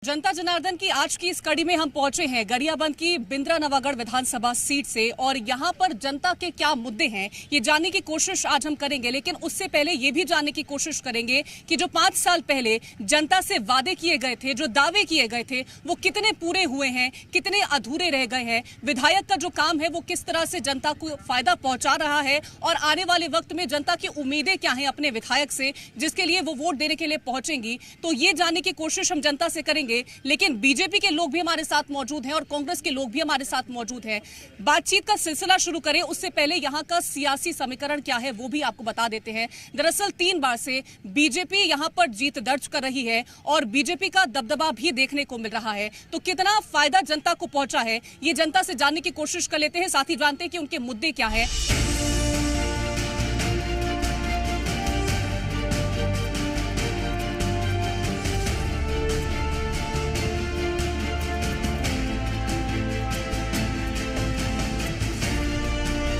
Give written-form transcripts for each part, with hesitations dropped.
जनता जनार्दन की आज की इस कड़ी में हम पहुंचे हैं गरियाबंद की बिंद्रा नवागढ़ विधानसभा सीट से और यहां पर जनता के क्या मुद्दे हैं ये जानने की कोशिश आज हम करेंगे। लेकिन उससे पहले ये भी जानने की कोशिश करेंगे कि जो 5 साल पहले जनता से वादे किए गए थे, जो दावे किए गए थे, वो कितने पूरे हुए हैं, कितने अधूरे रह गए हैं। विधायक का जो काम है वो किस तरह से जनता को फायदा पहुंचा रहा है और आने वाले वक्त में जनता की उम्मीदें क्या हैं अपने विधायक से, जिसके लिए वो वोट देने के लिए पहुंचेंगी। तो ये जानने की कोशिश हम जनता से करेंगे। लेकिन बीजेपी के लोग भी हमारे साथ मौजूद हैं और कांग्रेस के लोग भी हमारे साथ मौजूद हैं। बातचीत का सिलसिला शुरू करें उससे पहले यहां का सियासी समीकरण क्या है वो भी आपको बता देते हैं। दरअसल 3 बार से बीजेपी यहां पर जीत दर्ज कर रही है और बीजेपी का दबदबा भी देखने को मिल रहा है। तो कितना फायदा जनता को पहुंचा है ये जनता से जानने की कोशिश कर लेते हैं, साथ ही जानते हैं कि उनके मुद्दे क्या है।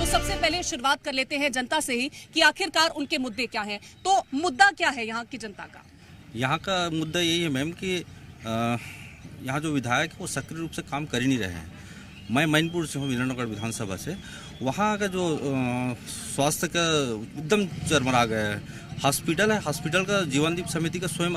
सबसे पहले शुरुआत कर लेते हैं जनता से ही कि आखिरकार उनके मुद्दे क्या हैं। तो मुद्दा क्या है यहाँ की जनता का? यहाँ का मुद्दा यही है मैम कि यहाँ जो विधायक है वो सक्रिय रूप से काम कर ही नहीं रहे हैं। मैं मैनपुर से हूँ, बिंद्रानगर विधानसभा से। वहाँ का जो स्वास्थ्य का एकदम चरमरा गया है। हॉस्पिटल है, हॉस्पिटल का जीवनदीप समिति का स्वयं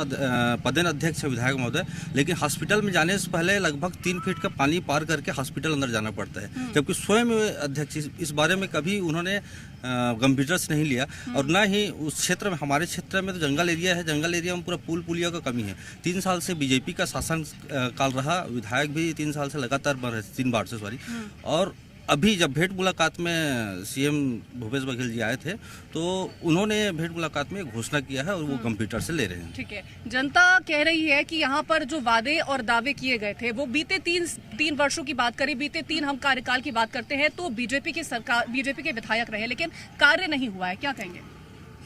पदेन अध्यक्ष है विधायक महोदय, लेकिन हॉस्पिटल में जाने से पहले लगभग 3 फीट का पानी पार करके हॉस्पिटल अंदर जाना पड़ता है, जबकि स्वयं अध्यक्ष इस बारे में कभी उन्होंने गंभीरता से नहीं लिया। और न ही उस क्षेत्र में, हमारे क्षेत्र में तो जंगल एरिया है, जंगल एरिया में पूरा पुल पुलिया का कमी है। 3 साल से बीजेपी का शासन काल रहा, विधायक भी 3 साल से लगातार बन रहे, 3 बार से सॉरी। और अभी जब भेंट मुलाकात में सीएम भूपेश बघेल जी आए थे तो उन्होंने भेंट मुलाकात में घोषणा किया है और वो कंप्यूटर से ले रहे हैं। ठीक है, जनता कह रही है कि यहाँ पर जो वादे और दावे किए गए थे वो बीते 3 वर्षों की बात करें, बीते 3 हम कार्यकाल की बात करते हैं तो बीजेपी की सरकार, बीजेपी के विधायक रहे लेकिन कार्य नहीं हुआ है, क्या कहेंगे?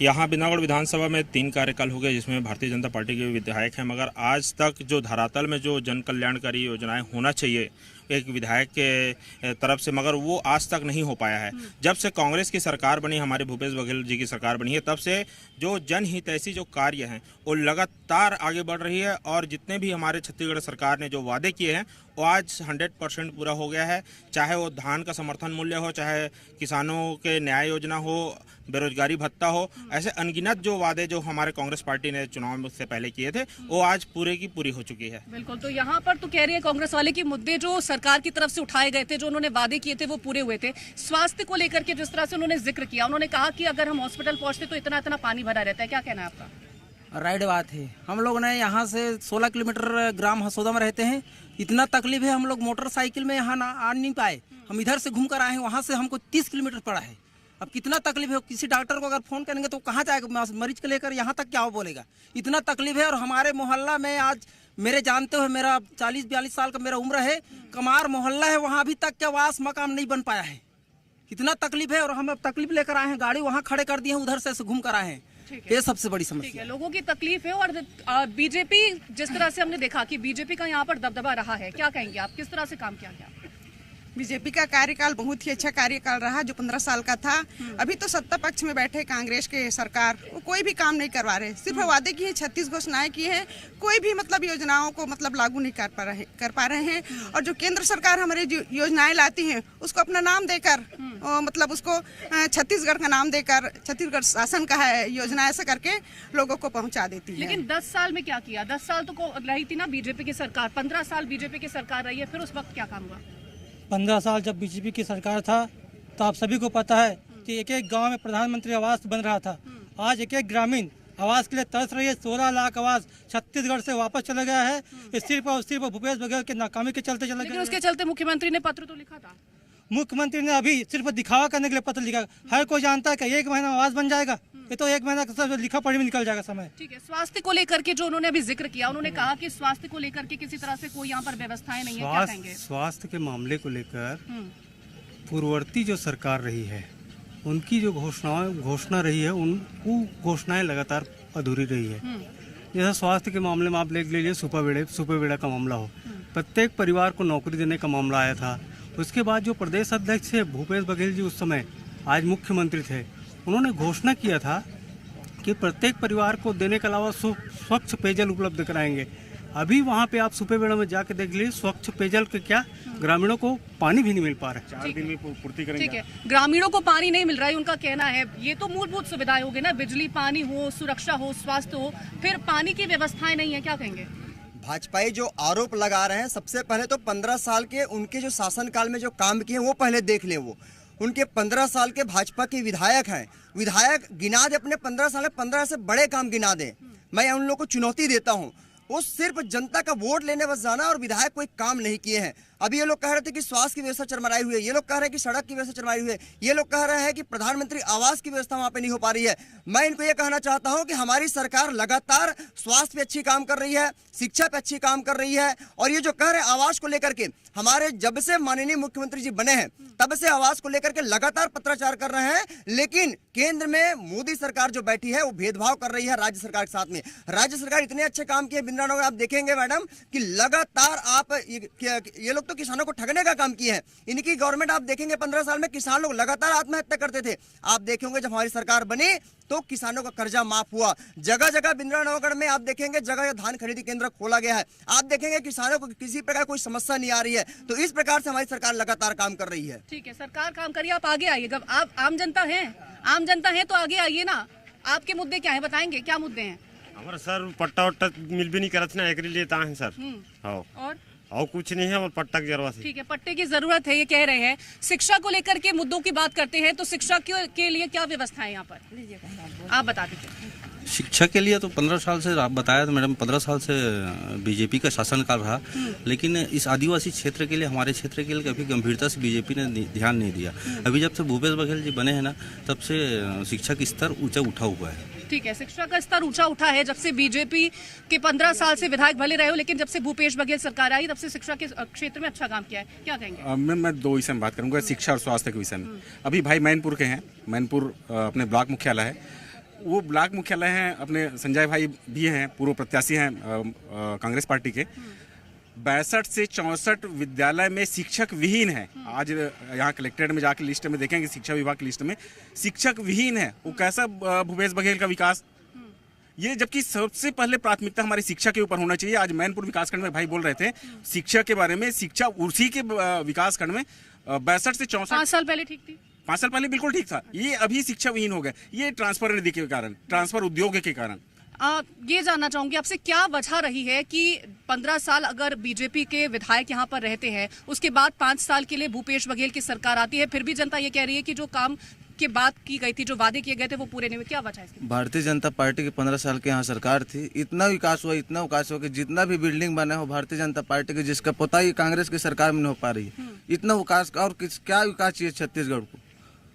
यहाँ बिंद्रानगर विधानसभा में 3 कार्यकाल हो गए जिसमें भारतीय जनता पार्टी के विधायक हैं, मगर आज तक जो धरातल में जो जन कल्याणकारी योजनाएं होना चाहिए एक विधायक के तरफ से, मगर वो आज तक नहीं हो पाया है। जब से कांग्रेस की सरकार बनी, हमारे भूपेश बघेल जी की सरकार बनी है, तब से जो जनहितैषी जो कार्य हैं वो लगातार आगे बढ़ रही है और जितने भी हमारे छत्तीसगढ़ सरकार ने जो वादे किए हैं वो आज 100% पूरा हो गया है। चाहे वो धान का समर्थन मूल्य हो, चाहे किसानों के न्याय योजना हो, बेरोजगारी भत्ता हो, ऐसे अनगिनत जो वादे जो हमारे कांग्रेस पार्टी ने चुनाव से पहले किए थे वो आज पूरे की पूरी हो चुकी है। बिल्कुल, तो यहाँ पर तो कह रही है कांग्रेस वाले की मुद्दे जो सरकार की तरफ से उठाए गए थे, जो उन्होंने वादे किए थे वो पूरे हुए थे। स्वास्थ्य को लेकर के जिस तरह से उन्होंने जिक्र किया, उन्होंने कहा कि अगर हम हॉस्पिटल पहुंचते तो इतना इतना पानी भरा रहता है, क्या कहना है आपका? राइट बात है। हम लोग ने यहाँ से 16 किलोमीटर ग्राम हसोदा में रहते हैं। इतना तकलीफ है, हम लोग मोटरसाइकिल में यहाँ आ नहीं पाए, हम इधर से घूम कर आए हैं, वहाँ से हमको 30 किलोमीटर पड़ा है। अब कितना तकलीफ है, किसी डॉक्टर को अगर फोन करेंगे तो कहाँ जाएगा मरीज को लेकर, यहाँ तक क्या वो बोलेगा, इतना तकलीफ है। और हमारे मोहल्ला में आज मेरे जानते हो मेरा 40-42 साल का मेरा उम्र है, कमार मोहल्ला है, वहाँ अभी तक क्या वास मकाम नहीं बन पाया है। कितना तकलीफ है और हम अब तकलीफ लेकर आए हैं, गाड़ी वहाँ खड़े कर दिए हैं, उधर से घूम कर आए हैं। ये सबसे बड़ी समस्या है, लोगों की तकलीफ है। और बीजेपी जिस तरह से हमने देखा कि बीजेपी का यहाँ पर दबदबा रहा है, क्या कहेंगे आप, किस तरह से काम किया गया? बीजेपी का कार्यकाल बहुत ही अच्छा कार्यकाल रहा जो 15 साल का था। अभी तो सत्ता पक्ष में बैठे कांग्रेस के सरकार, वो कोई भी काम नहीं करवा रहे, सिर्फ वादे की है, 36 घोषणाएं की है, कोई भी मतलब योजनाओं को मतलब लागू नहीं कर पा रहे हैं। और जो केंद्र सरकार हमारी जो योजनाएं लाती है उसको अपना नाम देकर मतलब उसको छत्तीसगढ़ का नाम देकर छत्तीसगढ़ शासन का है योजना ऐसा करके लोगों को पहुंचा देती है। लेकिन 10 साल में क्या किया? 10 साल तो रही थी ना बीजेपी की सरकार, 15 साल बीजेपी की सरकार रही है, फिर उस वक्त क्या काम हुआ? 15 साल जब बीजेपी की सरकार था तो आप सभी को पता है कि एक एक गांव में प्रधानमंत्री आवास बन रहा था। आज एक एक ग्रामीण आवास के लिए तरस रही है। 16 लाख आवास छत्तीसगढ़ से वापस चला गया है, सिर्फ और सिर्फ भूपेश बघेल के नाकामी के चलते चला गया। उसके चलते मुख्यमंत्री ने पत्र तो लिखा था। मुख्यमंत्री ने अभी सिर्फ दिखावा करने के लिए पत्र लिखा। हर कोई जानता है कि 1 महीना आवास बन जाएगा, ये तो 1 महीना का लिखा पढ़ी में निकल जाएगा समय। ठीक है, स्वास्थ्य को लेकर के जो उन्होंने अभी जिक्र किया, उन्होंने कहा कि स्वास्थ्य को लेकर के किसी तरह से कोई यहाँ पर व्यवस्थाएं नहीं है, क्या कहेंगे? स्वास्थ्य के मामले को लेकर पूर्ववर्ती जो सरकार रही है उनकी जो घोषणा रही है, उनको घोषणाएं लगातार अधूरी रही है। जैसा स्वास्थ्य के मामले में आप ले लीजिए, सुपर बेड़ा का मामला हो, प्रत्येक परिवार को नौकरी देने का मामला आया था। उसके बाद जो प्रदेश अध्यक्ष है भूपेश बघेल जी, उस समय आज मुख्यमंत्री थे, उन्होंने घोषणा किया था कि प्रत्येक परिवार को देने के अलावा स्वच्छ पेयजल उपलब्ध कराएंगे। अभी वहाँ पे आप सुपेबेड़ा में जाके देख लीजिए, स्वच्छ पेयजल के क्या ग्रामीणों को पानी भी नहीं मिल पा रहा है। 4 दिन में पूर्ति करेंगे। ठीक है, ग्रामीणों को पानी नहीं मिल रहा है, उनका कहना है। ये तो मूलभूत सुविधाएं होगी ना, बिजली, पानी हो, सुरक्षा हो, स्वास्थ्य हो, फिर पानी की व्यवस्थाएं नहीं है, क्या कहेंगे? भाजपाई जो आरोप लगा रहे हैं, सबसे पहले तो 15 साल के उनके जो शासनकाल में जो काम किए वो पहले देख लें। वो उनके 15 साल के भाजपा के विधायक हैं, विधायक गिना दे अपने 15 साल में 15 से बड़े काम गिना दे। मैं उन लोगों को चुनौती देता हूं, वो सिर्फ जनता का वोट लेने बस जाना, और विधायक कोई काम नहीं किए हैं। अभी ये लोग कह रहे थे कि स्वास्थ्य की व्यवस्था चरमराई हुई है, ये लोग कह रहे हैं कि सड़क की व्यवस्था चरमराई हुई है, ये लोग कह रहे हैं कि प्रधानमंत्री आवास की व्यवस्था वहां पे नहीं हो पा रही है। मैं इनको ये कहना चाहता हूं कि हमारी सरकार लगातार स्वास्थ्य पे अच्छी काम कर रही है, शिक्षा पे अच्छी काम कर रही है, और ये जो कह रहे हैं आवास को लेकर के, हमारे जब से माननीय मुख्यमंत्री जी बने हैं तब से आवास को लेकर के लगातार पत्राचार कर रहे हैं, लेकिन केंद्र में मोदी सरकार जो बैठी है वो भेदभाव कर रही है राज्य सरकार के साथ में। राज्य सरकार इतने अच्छे काम किए बिंद्रानगर, आप देखेंगे मैडम कि लगातार आप ये लोग तो किसानों को ठगने का काम किए हैं। इनकी गवर्नमेंट आप देखेंगे 15 साल में किसान लोग लगातार आत्महत्या करते थे। आप देखेंगे जब हमारी सरकार बनी तो किसानों का कर्जा माफ हुआ। जगह जगह बिंद्रानगर में आप देखेंगे जगह धान खरीदी केंद्र खोला गया है। आप देखेंगे किसानों को किसी प्रकार कोई समस्या नहीं आ रही है। तो इस प्रकार से हमारी सरकार लगातार काम कर रही है। ठीक है, सरकार काम करिए, आप आगे आइए। जब आप आम जनता है तो आगे आइए ना। आपके मुद्दे क्या है, बताएंगे क्या मुद्दे हैं? हमारा सर पट्टा वट्टा मिल भी नहीं करत ना, एक लिए है सर। हाँ, और कुछ नहीं है, और पट्टा की जरूरत है। ठीक है, पट्टे की जरूरत है, ये कह रहे हैं। शिक्षा को लेकर के मुद्दों की बात करते हैं, तो शिक्षा के लिए क्या व्यवस्था है यहाँ पर, आप बता दीजिए। शिक्षा के लिए तो 15 साल से आप बताया तो मैडम 15 साल से बीजेपी का शासनकाल रहा, लेकिन इस आदिवासी क्षेत्र के लिए, हमारे क्षेत्र के लिए कभी गंभीरता से बीजेपी ने ध्यान नहीं दिया। अभी जब से भूपेश बघेल जी बने हैं ना, तब से शिक्षा का स्तर ऊंचा उठा हुआ है। ठीक है, शिक्षा का स्तर ऊंचा उठा है। जब से बीजेपी के 15 साल से विधायक भले रहे हो, लेकिन जब से भूपेश बघेल सरकार आई तब से शिक्षा के क्षेत्र में अच्छा काम किया है, क्या कहेंगे? मैं 2 विषय में बात करूंगा, शिक्षा और स्वास्थ्य के विषय में। अभी भाई मैनपुर के हैं, मैनपुर अपने ब्लॉक मुख्यालय है, वो ब्लॉक मुख्यालय हैं, अपने संजय भाई भी हैं, पूर्व प्रत्याशी हैं कांग्रेस पार्टी के। 62 से 64 विद्यालय में शिक्षक विहीन है। आज यहाँ कलेक्ट्रेट में जाकर लिस्ट में देखेंगे, शिक्षा विभाग की लिस्ट में शिक्षक विहीन है। वो कैसा भूपेश बघेल का विकास, ये जबकि सबसे पहले प्राथमिकता हमारी शिक्षा के ऊपर होना चाहिए। आज मैनपुर विकासखंड में भाई बोल रहे थे शिक्षा के बारे में, शिक्षा उसी के विकासखंड में 62 से 64। 5 साल पहले ठीक थी, 5 साल पहले बिल्कुल ठीक था, ये अभी शिक्षा विहीन हो गए। ये ट्रांसफर निधि के कारण, ट्रांसफर उद्योग के कारण। ये जानना चाहूंगी आपसे, क्या वजह रही है कि 15 साल अगर बीजेपी के विधायक यहाँ पर रहते हैं, उसके बाद 5 साल के लिए भूपेश बघेल की सरकार आती है, फिर भी जनता ये कह रही है कि जो काम की बात की गई थी, जो वादे किए गए थे, वो पूरे नहीं हुए, क्या वजह है इसकी? भारतीय जनता पार्टी की 15 साल के यहाँ सरकार थी, इतना विकास हुआ कि जितना भी बिल्डिंग बना हो भारतीय जनता पार्टी के, जिसका पता ही कांग्रेस की सरकार में नहीं हो पा रही है। इतना विकास, और क्या विकास चाहिए छत्तीसगढ़ को?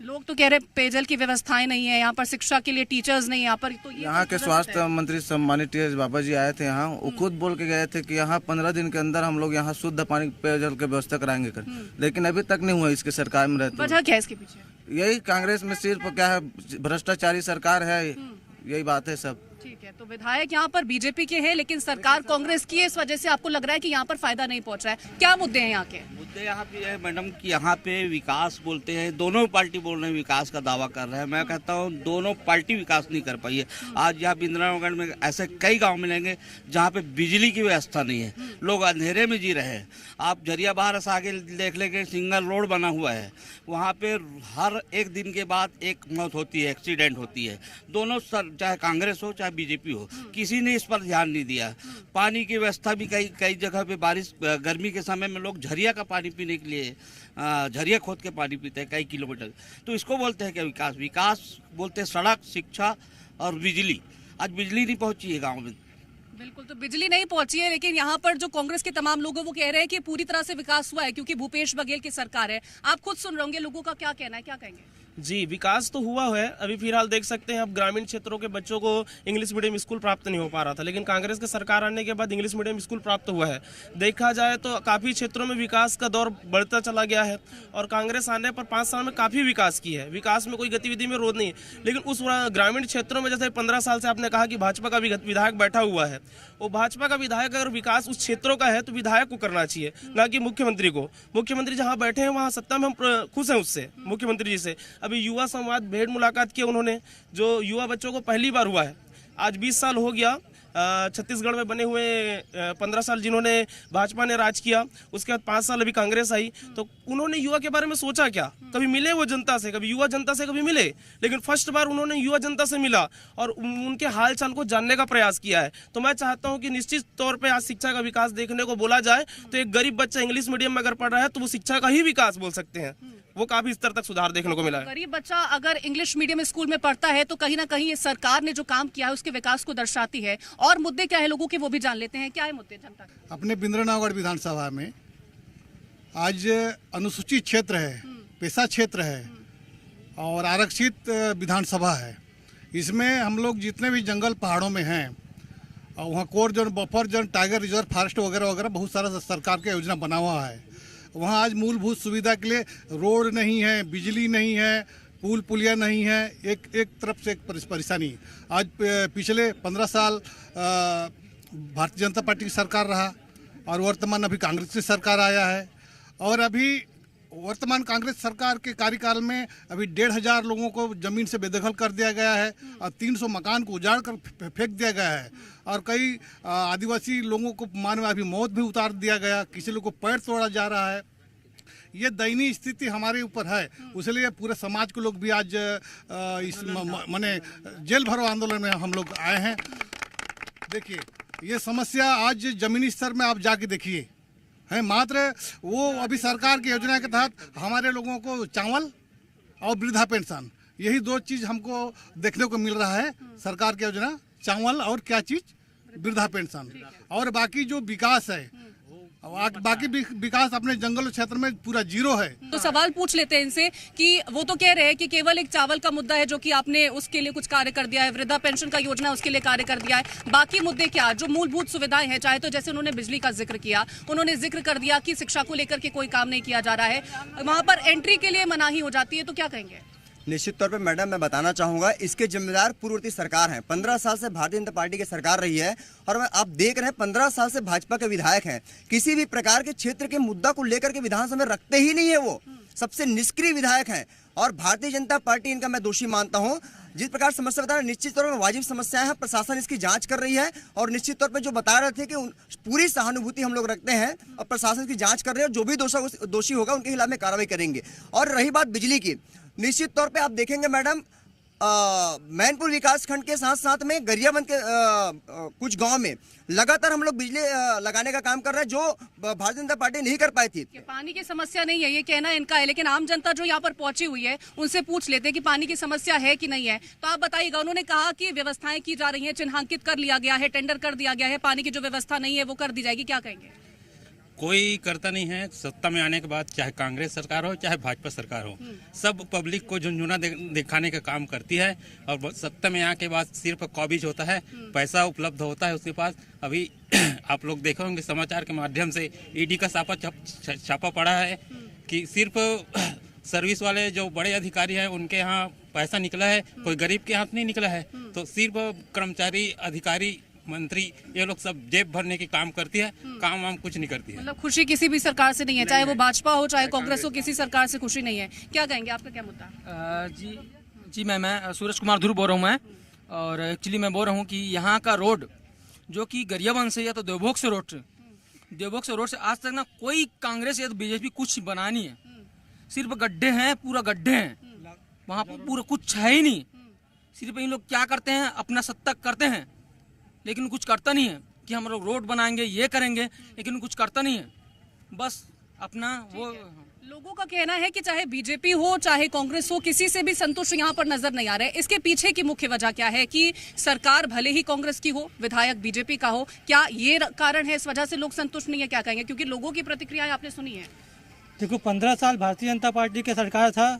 लोग तो कह रहे पेयजल की व्यवस्थाएं नहीं है यहाँ पर, शिक्षा के लिए टीचर्स नहीं है यहाँ पर। तो यहाँ के स्वास्थ्य मंत्री सम्मानित टी.एस. बाबा जी आए थे यहाँ, वो खुद बोल के गए थे कि यहाँ 15 दिन के अंदर हम लोग यहाँ शुद्ध पानी पेयजल की व्यवस्था कराएंगे कर, लेकिन अभी तक नहीं हुआ इसके सरकार में रहते। वजह क्या है इसके पीछे? यही कांग्रेस में सिर्फ क्या है, भ्रष्टाचारी सरकार है, यही बात है सब। ठीक है, तो विधायक यहाँ पर बीजेपी के हैं, लेकिन सरकार कांग्रेस की है, इस वजह से आपको लग रहा है कि यहाँ पर फायदा नहीं पहुंच रहा है। क्या मुद्दे हैं यहाँ के? मुद्दे यहाँ पे है मैडम कि यहाँ पे विकास बोलते हैं, दोनों पार्टी बोल रहे हैं विकास का दावा कर रहे हैं। मैं कहता हूँ दोनों पार्टी विकास नहीं कर पाई है। आज यहाँ बिंद्रानगर में ऐसे कई गांव मिलेंगे जहाँ पे बिजली की व्यवस्था नहीं है, लोग अंधेरे में जी रहे हैं। आप जरिया बाहर से आगे देख लेंगे, सिंगल रोड बना हुआ है, वहाँ पे हर एक दिन के बाद एक मौत होती है, एक्सीडेंट होती है। दोनों चाहे कांग्रेस हो चाहे बीजेपी हो, किसी ने इस पर ध्यान नहीं दिया। पानी की व्यवस्था भी कई जगह पे, बारिश गर्मी के समय में लोग झरिया का पानी पीने के लिए झरिया खोद के पानी पीते हैं कई किलोमीटर। तो इसको बोलते हैं क्या विकास? विकास बोलते हैं सड़क, शिक्षा और बिजली। आज बिजली नहीं पहुंची है गाँव में। बिल्कुल, तो बिजली नहीं पहुंची है, लेकिन यहाँ पर जो कांग्रेस के तमाम लोग हैं वो कह रहे हैं कि पूरी तरह से विकास हुआ है क्योंकि भूपेश बघेल की सरकार है। आप खुद सुन रहे होंगे, लोगों का क्या कहना है, क्या कहेंगे? जी, विकास तो हुआ है। अभी फिलहाल देख सकते हैं, अब ग्रामीण क्षेत्रों के बच्चों को इंग्लिश मीडियम स्कूल प्राप्त नहीं हो पा रहा था, लेकिन कांग्रेस की सरकार आने के बाद इंग्लिश मीडियम स्कूल प्राप्त हुआ है। देखा जाए तो काफ़ी क्षेत्रों में विकास का दौर बढ़ता चला गया है, और कांग्रेस आने पर 5 साल में काफ़ी विकास की है। विकास में कोई गतिविधि में रोध नहीं है, लेकिन उस ग्रामीण क्षेत्रों में जैसे 15 साल से आपने कहा कि भाजपा का विधायक बैठा हुआ है, वो भाजपा का विधायक अगर विकास उस क्षेत्रों का है तो विधायक को करना चाहिए, ना कि मुख्यमंत्री को। मुख्यमंत्री जहाँ बैठे हैं वहाँ सत्ता में हम खुश हैं उससे, मुख्यमंत्री जी से। अभी युवा संवाद भेंट मुलाकात की उन्होंने, जो युवा बच्चों को पहली बार हुआ है। आज 20 साल हो गया छत्तीसगढ़ में बने हुए 15 साल जिन्होंने भाजपा ने राज किया, उसके बाद 5 साल अभी कांग्रेस आई, तो उन्होंने युवा के बारे में सोचा क्या? कभी मिले वो जनता से, कभी युवा जनता से कभी मिले, लेकिन फर्स्ट बार उन्होंने युवा जनता से मिला और उनके हाल चाल को जानने का प्रयास किया है। तो मैं चाहता हूं कि निश्चित तौर पे आज शिक्षा का विकास देखने को बोला जाए तो एक गरीब बच्चा इंग्लिश मीडियम में अगर पढ़ रहा है तो वो शिक्षा का ही विकास बोल सकते हैं, वो काफी स्तर तक सुधार देखने को मिला है। गरीब बच्चा अगर इंग्लिश मीडियम स्कूल में पढ़ता है तो कहीं ना कहीं ये सरकार ने जो काम किया है उसके विकास को दर्शाती है। और मुद्दे क्या है लोगों के वो भी जान लेते हैं। क्या है मुद्दे जनता के? अपने बिंद्रानवागढ़ विधानसभा में आज अनुसूचित क्षेत्र है, पेशा क्षेत्र है और आरक्षित विधानसभा है। इसमें हम लोग जितने भी जंगल पहाड़ों में हैं और वहाँ core zone, buffer zone, tiger reserve, forest वगैरह वगैरह बहुत सारा सरकार का योजना बना हुआ है। वहाँ आज मूलभूत सुविधा के लिए रोड नहीं है, बिजली नहीं है, पुल पुलिया नहीं है, एक तरफ से एक परेशानी। आज पिछले 15 साल भारतीय जनता पार्टी की सरकार रहा और वर्तमान अभी कांग्रेस की सरकार आया है और अभी वर्तमान कांग्रेस सरकार के कार्यकाल में अभी 1,500 लोगों को जमीन से बेदखल कर दिया गया है और 300 मकान को उजाड़ कर फेंक दिया गया है और कई आदिवासी लोगों को मान में अभी मौत भी उतार दिया गया, किसी लोग को पैर तोड़ा जा रहा है। ये दयनीय स्थिति हमारे ऊपर है, इसलिए पूरे समाज के लोग भी आज इस माने जेल भरो आंदोलन में हम लोग आए हैं। देखिए ये समस्या आज जमीनी स्तर में आप जाके देखिए है, मात्र वो अभी सरकार की योजना के तहत हमारे लोगों को चावल और वृद्धा पेंशन, यही 2 चीज़ हमको देखने को मिल रहा है। सरकार की योजना चावल और क्या चीज़, वृद्धा पेंशन, और बाकी जो विकास है, बाकी विकास अपने जंगल क्षेत्र में पूरा जीरो है। तो सवाल पूछ लेते हैं इनसे कि वो तो कह रहे हैं कि केवल एक चावल का मुद्दा है जो कि आपने उसके लिए कुछ कार्य कर दिया है, वृद्धा पेंशन का योजना उसके लिए कार्य कर दिया है, बाकी मुद्दे क्या जो मूलभूत सुविधाएं हैं, चाहे तो जैसे उन्होंने बिजली का जिक्र किया, उन्होंने जिक्र कर दिया कि शिक्षा को लेकर के कोई काम नहीं किया जा रहा है, वहां पर एंट्री के लिए मनाही हो जाती है, तो क्या कहेंगे? निश्चित तौर पे मैडम मैं बताना चाहूँगा इसके जिम्मेदार पूर्ववर्ती सरकार हैं। 15 साल से भारतीय जनता पार्टी की सरकार रही है और आप देख रहे हैं 15 साल से भाजपा के विधायक हैं, किसी भी प्रकार के क्षेत्र के मुद्दा को लेकर के विधानसभा में रखते ही नहीं है, वो सबसे निष्क्रिय विधायक हैं और भारतीय जनता पार्टी इनका मैं दोषी मानता हूँ। जिस प्रकार समस्या बता रहे निश्चित तौर पर वाजिब समस्याएं हैं, प्रशासन इसकी जांच कर रही है और निश्चित तौर पर जो बता रहे थे कि पूरी सहानुभूति हम लोग रखते हैं और प्रशासन की जांच कर रहे हैं, जो भी दोषी होगा उनके खिलाफ में कार्रवाई करेंगे। और रही बात बिजली की, निश्चित तौर पे आप देखेंगे मैडम मैनपुर विकास खंड के साथ साथ में गरियाबंद के कुछ गांव में लगातार हम लोग बिजली लगाने का काम कर रहे हैं, जो भारतीय जनता पार्टी नहीं कर पाई थी। पानी की समस्या नहीं है ये कहना इनका है, लेकिन आम जनता जो यहाँ पर पहुंची हुई है उनसे पूछ लेते हैं कि पानी की समस्या है कि नहीं है। तो आप बताइएगा, उन्होंने कहा कि व्यवस्थाएं की जा रही है, चिन्हांकित कर लिया गया है, टेंडर कर दिया गया है, पानी की जो व्यवस्था नहीं है वो कर दी जाएगी, क्या कहेंगे? कोई करता नहीं है। सत्ता में आने के बाद चाहे कांग्रेस सरकार हो चाहे भाजपा सरकार हो, सब पब्लिक को झुनझुना दिखाने का काम करती है और सत्ता में आने के बाद सिर्फ कॉबीज होता है, पैसा उपलब्ध होता है उसके पास। अभी आप लोग देखे होंगे समाचार के माध्यम से ईडी का छापा पड़ा है कि सिर्फ सर्विस वाले जो बड़े अधिकारी हैं उनके यहाँ पैसा निकला है, कोई गरीब के हाथ नहीं निकला है। तो सिर्फ कर्मचारी, अधिकारी, मंत्री ये लोग सब जेब भरने की काम करती है, काम वाम कुछ नहीं करती है। मतलब खुशी किसी भी सरकार से नहीं है, चाहे वो भाजपा हो चाहे कांग्रेस हो, किसी सरकार से खुशी नहीं है। क्या कहेंगे, आपका क्या मुद्दा? जी मैं सूरज कुमार ध्रुव बोल रहा हूँ मैं, और एक्चुअली मैं बोल रहा हूँ कि यहाँ का रोड जो कि गरियाबंद से या तो देवभोग से रोड से आज तक ना कोई कांग्रेस या तो बीजेपी कुछ बना नहीं है, सिर्फ गड्ढे हैं, पूरा गड्ढे हैं, वहाँ पर पूरा कुछ है ही नहीं। सिर्फ इन लोग क्या करते हैं, अपना सत्ता करते हैं लेकिन कुछ करता नहीं है कि हम लोग रोड बनाएंगे, ये करेंगे, लेकिन कुछ करता नहीं है, बस अपना वो। लोगों का कहना है कि चाहे बीजेपी हो चाहे कांग्रेस हो, किसी से भी संतुष्ट यहाँ पर नजर नहीं आ रहे। इसके पीछे की मुख्य वजह क्या है कि सरकार भले ही कांग्रेस की हो, विधायक बीजेपी का हो, क्या ये कारण है, इस वजह से लोग संतुष्ट नहीं है? क्या कहेंगे, क्योंकि लोगों की प्रतिक्रियाएं आपने सुनी है। देखो 15 साल भारतीय जनता पार्टी की सरकार था,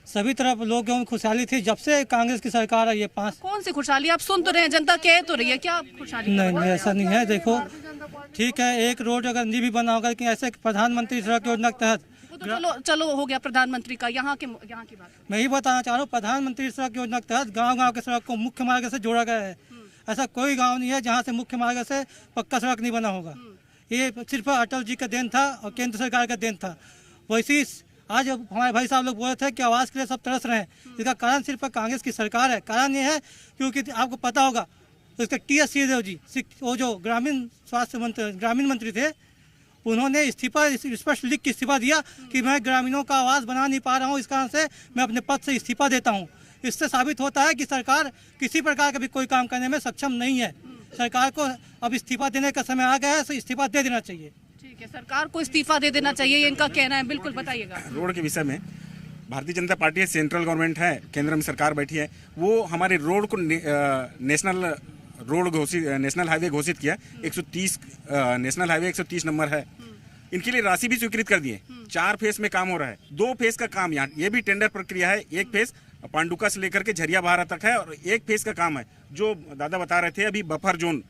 सभी तरफ लोगों में खुशहाली थी। जब से कांग्रेस की सरकार आई है 5 कौन सी खुशहाली? आप सुन तो रहे हैं, जनता कह तो रही है, क्या खुशहाली? नहीं ऐसा नहीं है। देखो ठीक है, एक रोड अगर नहीं भी बना होगा, लेकिन ऐसे प्रधानमंत्री सड़क योजना के तहत चलो हो गया प्रधानमंत्री का, यहाँ की बात मैं ही बताना चाह रहा हूँ। प्रधानमंत्री सड़क योजना के तहत गाँव के सड़क को मुख्य मार्ग से जोड़ा गया है। ऐसा कोई गाँव नहीं है जहाँ से मुख्य मार्ग से पक्का सड़क नहीं बना होगा। ये सिर्फ अटल जी का देन था और केंद्र सरकार का देन था। वैसे आज हमारे भाई साहब लोग बोल रहे थे कि आवाज़ के लिए सब तरस रहे हैं, इसका कारण सिर्फ कांग्रेस की सरकार है। कारण ये है क्योंकि आपको पता होगा उसके टी.एस. सिंहदेव जी, वो जो ग्रामीण स्वास्थ्य मंत्री, ग्रामीण मंत्री थे, उन्होंने इस्तीफा स्पष्ट लिख के इस्तीफा दिया कि मैं ग्रामीणों का आवाज़ बना नहीं पा रहा हूँ, इस कारण से मैं अपने पद से इस्तीफा देता हूँ। इससे साबित होता है कि सरकार किसी प्रकार का भी कोई काम करने में सक्षम नहीं है। सरकार को अब इस्तीफा देने का समय आ गया है, तो इस्तीफा दे देना चाहिए। ठीक है, सरकार को इस्तीफा दे देना चाहिए, ये इनका कहना है। बिल्कुल बताइएगा। रोड के विषय में भारतीय जनता पार्टी है, सेंट्रल गवर्नमेंट है, केंद्र में सरकार बैठी है, वो हमारे रोड को नेशनल रोड घोषित, नेशनल हाईवे घोषित किया। 130 नेशनल हाईवे 130 नंबर है। इनके लिए राशि भी स्वीकृत कर दी है। 4 फेस में काम हो रहा है। 2 फेस का काम यहाँ, ये भी टेंडर प्रक्रिया है। 1 फेस पांडुका से लेकर के झरिया बहारा तक है और 1 फेस का काम है। जो दादा बता रहे थे अभी बफर जोन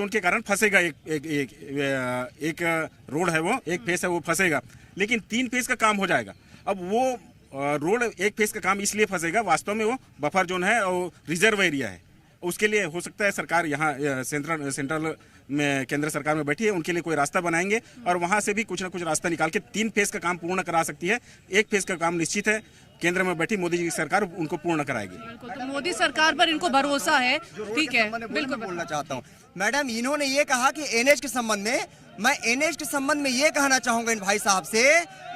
के कारण फंसेगा एक रोड है, वो 1 फेस है, वो फंसेगा। लेकिन 3 फेस का काम हो जाएगा। अब वो रोड 1 फेस का काम इसलिए फंसेगा, वास्तव में वो बफर जोन है और रिजर्व एरिया है। उसके लिए हो सकता है सरकार यहाँ सेंट्रल में, केंद्र सरकार में बैठी है, उनके लिए कोई रास्ता बनाएंगे और वहाँ से भी कुछ ना कुछ रास्ता निकाल के 3 फेस का काम पूर्ण करा सकती है। 1 फेस का काम निश्चित है केंद्र में बैठी मोदी जी की सरकार उनको पूर्ण कराएगी। बिल्कुल, तो मोदी सरकार पर इनको भरोसा है। ठीक है, बिल्कुल बोलना चाहता हूँ मैडम, इन्होंने ये कहा कि एनएच के संबंध में, मैं एनएच के संबंध में ये कहना चाहूंगा इन भाई साहब से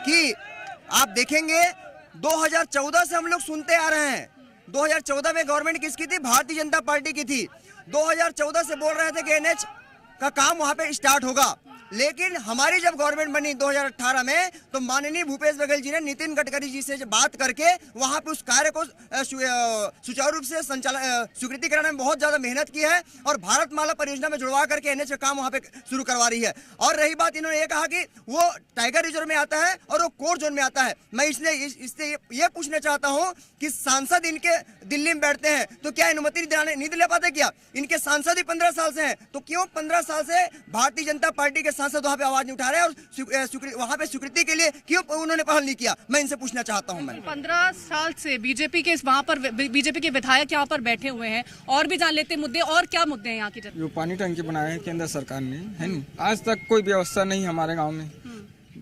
कि आप देखेंगे 2014 से हम लोग सुनते आ रहे हैं। 2014 में गवर्नमेंट किसकी थी? भारतीय जनता पार्टी की थी। 2014 से बोल रहे थे कि एनएच का काम वहां पे स्टार्ट होगा। लेकिन हमारी जब गवर्नमेंट बनी 2018 में, तो माननीय भूपेश बघेल जी ने नितिन गडकरी जी से बात करके वहां पे उस कार्य को सुचारू रूप से स्वीकृति कराने में बहुत ज्यादा मेहनत की है और भारतमाला परियोजना में जुड़वा करके एनएच का काम वहां पे शुरू करवा रही है। और रही बात, इन्होंने ये कहा कि वो टाइगर रिजर्व में आता है और वो कोर जोन में आता है। मैं इससे ये पूछना चाहता हूँ कि सांसद इनके दिल्ली में बैठते हैं, तो क्या अनुमति नहीं दिला पाते? क्या इनके सांसद ही 15 साल से हैं, तो क्यों 15 साल से भारतीय जनता पार्टी के सांसद वहाँ पे आवाज नहीं उठा रहे और वहाँ पे स्वीकृति के लिए क्यों उन्होंने पहल नहीं किया? मैं इनसे पूछना चाहता हूँ। मैं 15 साल से बीजेपी के विधायक यहाँ पर बैठे हुए हैं। और भी जान लेते मुद्दे, और क्या मुद्दे हैं यहाँ की? जो पानी टंकी बनाए हैं केंद्र सरकार ने, है नहीं, आज तक कोई व्यवस्था नहीं हमारे गाँव में।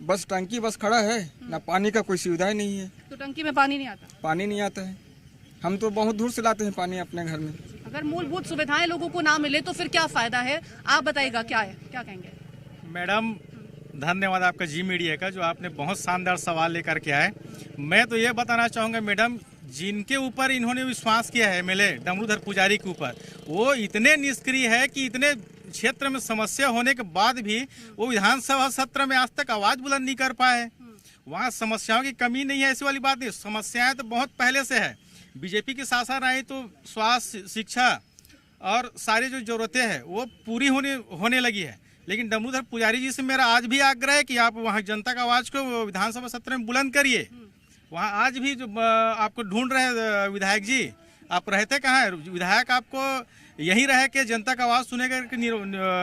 बस टंकी बस खड़ा है, ना पानी का कोई सुविधा ही नहीं है। तो टंकी में पानी नहीं आता? पानी नहीं आता है। हम तो बहुत दूर से लाते हैं पानी अपने घर में। अगर मूलभूत सुविधाएं लोगों को ना मिले तो फिर क्या फायदा है? आप बताइएगा, क्या है, क्या कहेंगे? मैडम धन्यवाद आपका जी मीडिया का, जो आपने बहुत शानदार सवाल लेकर के आए। मैं तो ये बताना चाहूँगा मैडम, जिनके ऊपर इन्होंने विश्वास किया है एमएलए डमरूधर पुजारी के ऊपर, वो इतने निष्क्रिय है कि इतने क्षेत्र में समस्या होने के बाद भी वो विधानसभा सत्र में आज तक आवाज बुलंद नहीं कर पाए। वहाँ समस्याओं की कमी नहीं है, ऐसी वाली बात नहीं। समस्याएं तो बहुत पहले से है। बीजेपी की शासन आई तो स्वास्थ्य, शिक्षा और सारी जो जरूरतें हैं वो पूरी होने लगी है। लेकिन डमरूधर पुजारी जी से मेरा आज भी आग्रह है कि आप वहाँ जनता का आवाज़ को विधानसभा सत्र में बुलंद करिए। वहाँ आज भी जो आपको ढूंढ रहे विधायक जी, आप रहते कहाँ हैं? विधायक आपको यहीं रह के जनता का आवाज़ सुने करके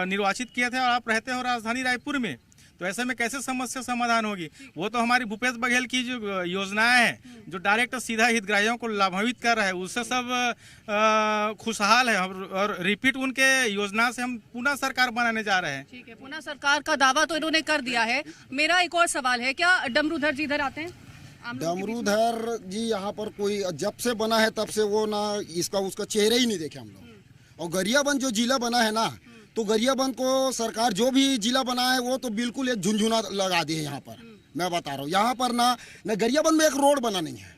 निर्वाचित किए थे और आप रहते हो राजधानी रायपुर में। तो ऐसे में कैसे समस्या समाधान होगी? वो तो हमारी भूपेश बघेल की जो योजनाएं हैं, जो डायरेक्ट सीधा हितग्राहियों को लाभान्वित कर रहा है, उससे सब खुशहाल है। और रिपीट उनके योजना से हम पुनः सरकार बनाने जा रहे हैं। ठीक है, पुनः सरकार का दावा तो इन्होंने कर दिया है। मेरा एक और सवाल है, क्या डमरूधर जी इधर आते हैं? डमरूधर जी यहाँ पर कोई जब से बना है तब से वो ना इसका उसका चेहरा ही नहीं देखे हम लोग। और गरियाबंद जो जिला बना है ना, तो गरियाबंद को सरकार जो भी जिला बना है वो तो बिल्कुल एक झुंझुना लगा दी है यहाँ पर। मैं बता रहा हूँ, यहाँ पर ना गरियाबंद में एक रोड बना नहीं है।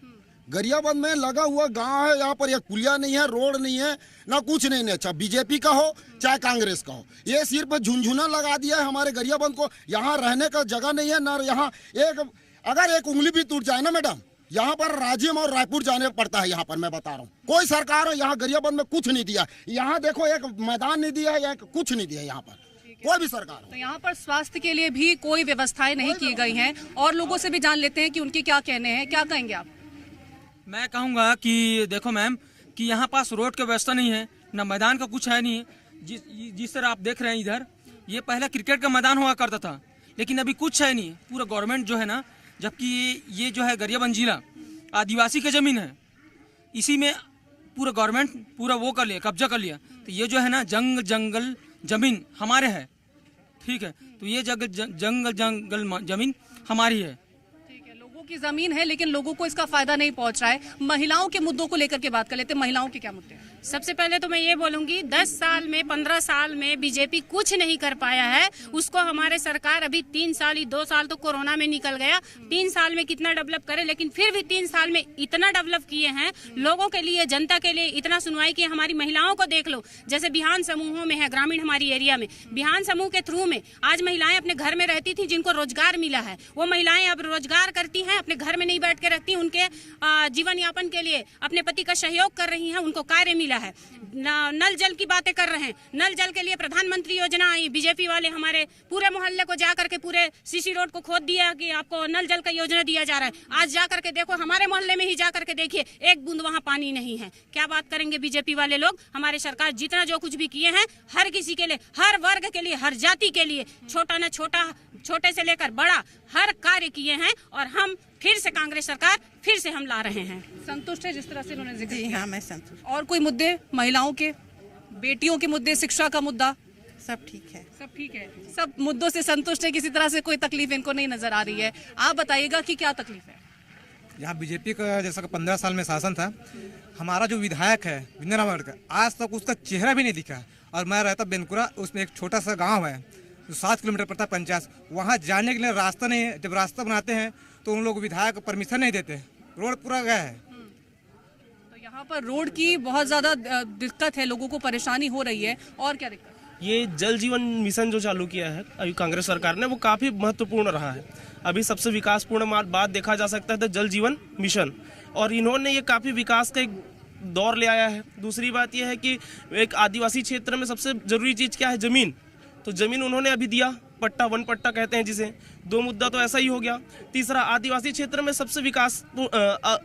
गरियाबंद में लगा हुआ गांव है, यहाँ पर एक पुलिया नहीं है, रोड नहीं है, ना कुछ नहीं है। अच्छा, बीजेपी का हो चाहे कांग्रेस का हो, ये सिर्फ झुंझुना लगा दिया है हमारे गरियाबंद को। यहाँ रहने का जगह नहीं है, ना यहाँ अगर एक उंगली भी टूट जाए ना मैडम, यहाँ पर राजिम और रायपुर जाने पड़ता है। यहाँ पर मैं बता रहा हूँ, कोई सरकार यहाँ गरियाबंद में कुछ नहीं दिया। यहाँ देखो एक मैदान नहीं दिया है, कुछ नहीं दिया यहाँ पर कोई भी सरकार। तो यहाँ पर स्वास्थ्य के लिए भी कोई व्यवस्थाएं नहीं की गई हैं। और लोगों से भी जान लेते हैं कि उनके क्या कहने हैं। क्या कहेंगे आप? मैं कहूँगा कि देखो मैम, कि यहाँ पास रोड की व्यवस्था नहीं है, ना मैदान का कुछ है नहीं। जिस तरह आप देख रहे हैं इधर, ये पहले क्रिकेट का मैदान हुआ करता था, लेकिन अभी कुछ है नहीं। पूरा गवर्नमेंट जो है ना, जबकि ये जो है गरियाबंद जिला आदिवासी की ज़मीन है, इसी में पूरा गवर्नमेंट पूरा वो कर लिया, कब्जा कर लिया। तो ये जो है ना जंगल ज़मीन हमारे है, ठीक है। तो ये जंगल ज़मीन हमारी है। की जमीन है लेकिन लोगों को इसका फायदा नहीं पहुंच रहा है। महिलाओं के मुद्दों को लेकर के बात कर लेते हैं। महिलाओं के क्या मुद्दे हैं? सबसे पहले तो मैं ये बोलूंगी 10 साल में 15 साल में बीजेपी कुछ नहीं कर पाया है। उसको हमारे सरकार अभी 3 साल ही 2 साल तो कोरोना में निकल गया, 3 साल में कितना डेवलप करे, लेकिन फिर भी 3 साल में इतना डेवलप किए हैं लोगों के लिए, जनता के लिए इतना सुनवाई की। हमारी महिलाओं को देख लो, जैसे बिहान समूहों में है, ग्रामीण हमारी एरिया में बिहान समूह के थ्रू में आज महिलाएं अपने घर में रहती थी, जिनको रोजगार मिला है वो महिलाएं अब रोजगार करती हैं, अपने घर में नहीं बैठ के रखती, उनके जीवन यापन के लिए अपने पति का सहयोग कर रही हैं, उनको कार्य मिला है। नल जल की बातें कर रहे हैं, नल जल के लिए प्रधानमंत्री योजना आई, बीजेपी वाले हमारे पूरे मोहल्ले को जाकर के पूरे सीसी रोड को खोद दिया कि आपको नल जल का योजना दिया जा रहा है। आज जाकर के देखो, हमारे मोहल्ले में ही जाकर के देखिए, एक बूंद वहाँ पानी नहीं है। क्या बात करेंगे बीजेपी वाले लोग? हमारे सरकार जितना जो कुछ भी किए हैं हर किसी के लिए, हर वर्ग के लिए, हर जाति के लिए, छोटा न छोटा, छोटे से लेकर बड़ा हर कार्य किए हैं और हम फिर से कांग्रेस सरकार फिर से हम ला रहे हैं। संतुष्ट है जिस तरह से उन्होंने जिक्र किया? हाँ, मैं संतुष्ट। और कोई मुद्दे महिलाओं के, बेटियों के मुद्दे, शिक्षा का मुद्दा? सब ठीक है, सब ठीक है, सब मुद्दों से संतुष्ट है, किसी तरह से कोई तकलीफ इनको नहीं नजर आ रही है। आप बताइएगा कि क्या तकलीफ है? यहाँ बीजेपी का जैसा 15 साल में शासन था, हमारा जो विधायक है विंध्या नवागढ़ का, आज तक उसका चेहरा भी नहीं दिखा। और मैं रहता बेनकुरा, उसमें एक छोटा सा गांव है जो 7 किलोमीटर पड़ता है पंचायत, वहाँ जाने के लिए रास्ता नहीं है। जब रास्ता बनाते हैं तो उन लोग विधायक परमिशन नहीं देते, रोड पूरा गया है। तो यहाँ पर रोड की बहुत ज्यादा दिक्कत है, लोगों को परेशानी हो रही है। और क्या दिक्कत? ये जल जीवन मिशन जो चालू किया है अभी कांग्रेस सरकार ने, वो काफ़ी महत्वपूर्ण रहा है। अभी सबसे विकासपूर्ण बात देखा जा सकता है तो जल जीवन मिशन, और इन्होंने ये काफ़ी विकास का एक दौर ले आया है। दूसरी बात यह है कि एक आदिवासी क्षेत्र में सबसे ज़रूरी चीज़ क्या है? ज़मीन। तो ज़मीन उन्होंने अभी दिया, पट्टा, वन पट्टा कहते हैं जिसे। 2 मुद्दा तो ऐसा ही हो गया। तीसरा, आदिवासी क्षेत्र में सबसे विकास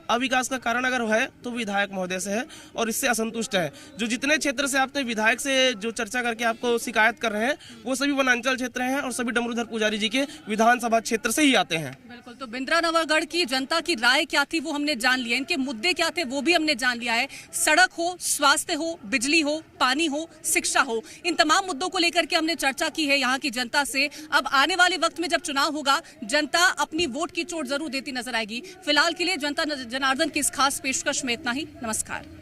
अविकास का कारण अगर है तो विधायक महोदय से है और इससे असंतुष्ट है। जो जितने क्षेत्र से आपने विधायक से जो चर्चा करके आपको शिकायत कर रहे हैं वो सभी वनांचल क्षेत्र हैं और सभी डमरूधर पुजारी जी के विधानसभा क्षेत्र से ही आते हैं। बिल्कुल, तो बिंद्रा नवागढ़ की जनता की राय क्या थी वो हमने जान लिया, इनके मुद्दे क्या थे वो भी हमने जान लिया है। सड़क हो, स्वास्थ्य हो, बिजली हो, पानी हो, शिक्षा हो, इन तमाम मुद्दों को लेकर के हमने चर्चा की है यहाँ की जनता से। अब आने वाले वक्त में जब चुनाव होगा, जनता अपनी वोट की चोट जरूर देती नजर आएगी। फिलहाल के लिए जनता जनार्दन की इस खास पेशकश में इतना ही। नमस्कार।